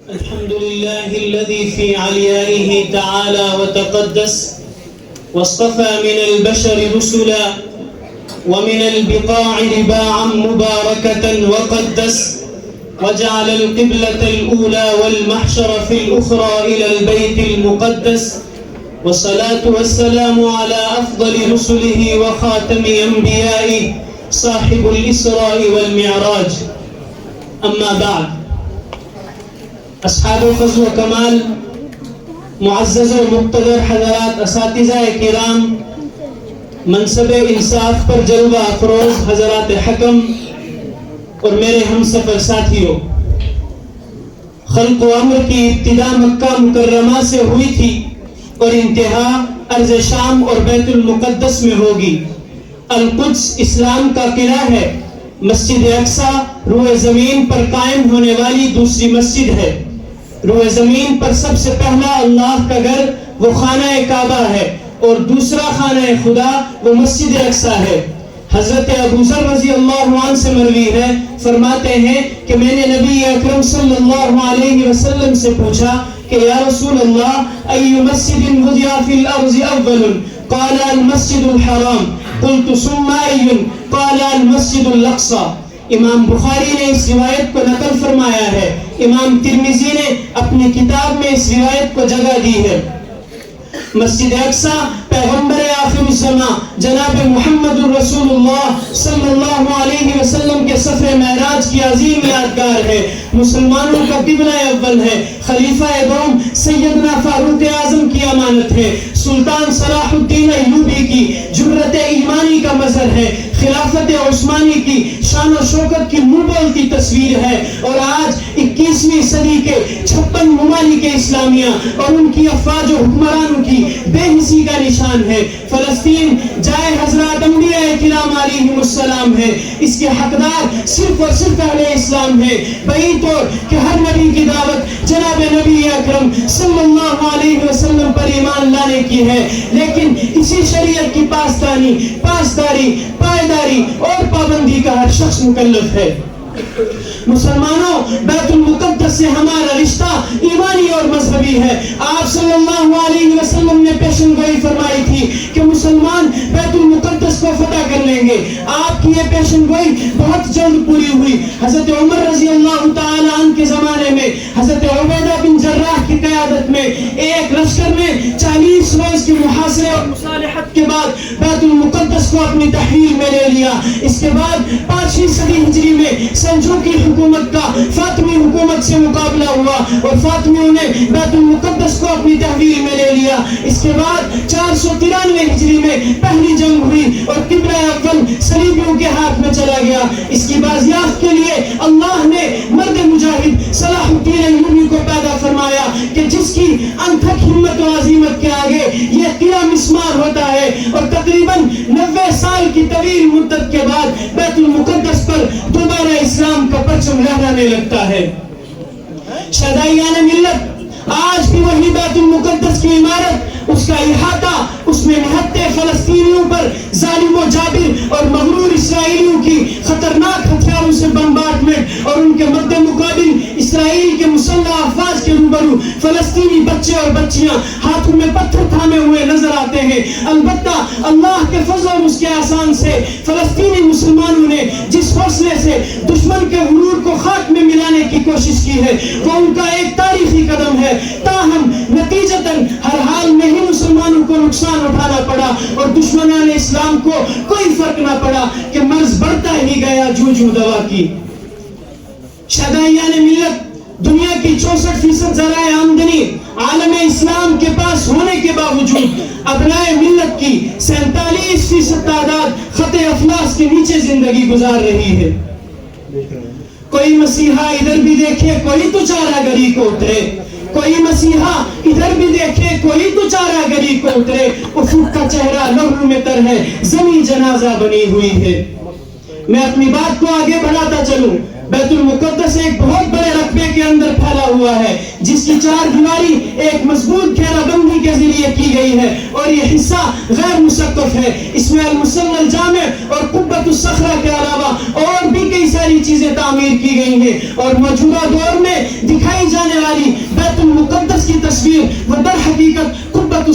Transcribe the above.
الحمد لله الذي في عليائه تعالى وتقدس واصطفى من البشر رسلا ومن البقاع رباعا مباركة وقدس وجعل القبلة الأولى والمحشر في الأخرى إلى البيت المقدس والصلاة والسلام على أفضل رسله وخاتم أنبيائه صاحب الإسراء والمعراج. أما بعد، اصحاب فضل و کمال، معزز و مقتدر حضرات، اساتذہ کرام، منصب انصاف پر جلوہ افروز حضرات حکم اور میرے ہم سفر ساتھیوں، خلق و امر کی ابتدا مکہ مکرمہ سے ہوئی تھی اور انتہا ارض شام اور بیت المقدس میں ہوگی. القدس اسلام کا قلعہ ہے. مسجد اقصی روئے زمین پر قائم ہونے والی دوسری مسجد ہے. روئے زمین پر سب سے پہلا اللہ کا گھر وہ خانہ کعبہ ہے اور دوسرا خانہ خدا وہ مسجد اقصی ہے. حضرت ابو ذر رضی اللہ عنہ سے مروی ہے، فرماتے ہیں کہ میں نے نبی اکرم صلی اللہ علیہ وسلم سے پوچھا کہ یا رسول اللہ، ای مسجد وضع فی الارض اول؟ قال المسجد الحرام. قلت ثم ای؟ قال المسجد الاقصی. امام بخاری نے اس روایت کو نقل فرمایا ہے. امام ترمذی نے اپنی کتاب میں اس روایت کو جگہ دی ہے. مسجد اقصی پیغمبر آخر الزمان جناب محمد رسول اللہ صلی اللہ علیہ وسلم کے سفر معراج کی عظیم یادگار ہے. مسلمانوں کا قبلہ اول ہے. خلیفہ دوم سیدنا فاروق اعظم کی امانت ہے. سلطان صلاح الدین ایوبی کی جرت ایمانی کا مظہر ہے. خلافت عثمانی کی شان و شوکت کی منہ بولتی تصویر ہے. اور آج 21ویں صدی کے 56 ممالک اسلامیہ اور ان کی افواج و حکمرانوں کی بے حسی کا نشان ہے. فلسطین جائے حضرات انبیاء کرام علیہم السلام ہے. اس کے حقدار صرف اور صرف اہل اسلام ہے. بعید طور کہ ہر نبی کی دعوت جناب نبی اکرم صلی اللہ علیہ وسلم پر ایمان لانے کی ہے، لیکن اسی شریعت کی پاسداری، پائیداری اور پابندی کا ہر شخص مکلف ہے. مسلمانوں، بیت المقدس سے ہمارا رشتہ ایمانی اور مذہبی ہے. آپ صلی اللہ علیہ وسلم نے پیشن گوئی فرمائی تھی کہ مسلمان بیت المقدس کو فتح کر لیں گے. آپ کی یہ پیشن گوئی بہت جلد پوری ہوئی. حضرت عمر رضی اللہ تعالی عنہ کے زمانے میں حضرت عبیدہ بن جراح کی قیادت میں ایک لشکر نے 40 روز کے محاصرے اور مصالحت کے بعد بیت المقدس کو اپنی تحویل میں لے لیا. اس کے بعد 5ویں صدی ہجری میں سلجوقی حکومت کا فاطمی حکومت سے مقابلہ ہوا اور فاطمیوں نے بیت المقدس کو اپنی تحویل میں لے لیا. اس کے بعد 493 ہجری میں پہلی جنگ ہوئی اور قبلہ اول صلیبیوں کے ہاتھ میں چلا گیا. اس کی بازیافت کے لیے اللہ نے مرد مجاہد صلاح الدین ایوبی کو پیدا فرمایا کہ جس کی انتھک ہمت و عزیمت کے آگے یہ قلعہ مسمار ہوتا ہے. اور تقریباً 90 سال کی طویل مدت کے بعد بیت المقدس پر دوبارہ اسلام کا پرچم لہرانے لگتا ہے. شہدائیان ملت آج بھی وہی بیت المقدس کی عمارت، اس کا احاطہ، اس میں نہتے فلسطینیوں پر ظالم و جابر اور مغرور اسرائیلیوں کی خطرناک ہتھیاروں سے بمبارڈمنٹ اور ان کے مد مقابل اسرائیل کے مسلح افواج کے روبرو فلسطینی بچے اور بچیاں ہاتھوں میں پتھر تھامے ہوئے نظر آتے ہیں. البتہ اللہ کے فضل اور اس کے احسان سے فلسطینی مسلمانوں نے جس حوصلے سے دشمن کے غرور کو خاک میں ملانے کی کوشش کی ہے وہ ان کا ایک تاریخی قدم ہے. تاہم نتیجتاً ہر حال میں ہی مسلمانوں کو نقصان اٹھانا پڑا اور دشمنان اسلام کو کوئی فرق نہ پڑا کہ مرض بڑھتا ہی گیا جو دوا کی. شہدائیان ملت، دنیا کی 64% ذرائع آمدنی عالم اسلام کے پاس ہونے کے باوجود ابنائے ملت کی 47% تعداد خط افلاس کے نیچے زندگی گزار رہی ہے. کوئی مسیحا ادھر بھی دیکھے کوئی تو چارہ گری کو اترے، کوئی مسیحا ادھر بھی دیکھے کوئی تو چارہ گری کو اترے. افق کا چہرہ لہو میں تر ہے، زمین جنازہ بنی ہوئی ہے. میں اپنی بات کو آگے بڑھاتا چلوں. بیت المقدس ایک بہت بڑے رقبے کے اندر پھیلا ہوا ہے جس کی چار دیواری ایک مضبوط گھیرا بندی کے ذریعے کی گئی ہے اور یہ حصہ غیر مسقف ہے. اس میں المصلی الجامع اور قبۃ الصخرہ کے علاوہ اور بھی کئی ساری چیزیں تعمیر کی گئی ہیں اور موجودہ دور میں دکھائی جانے والی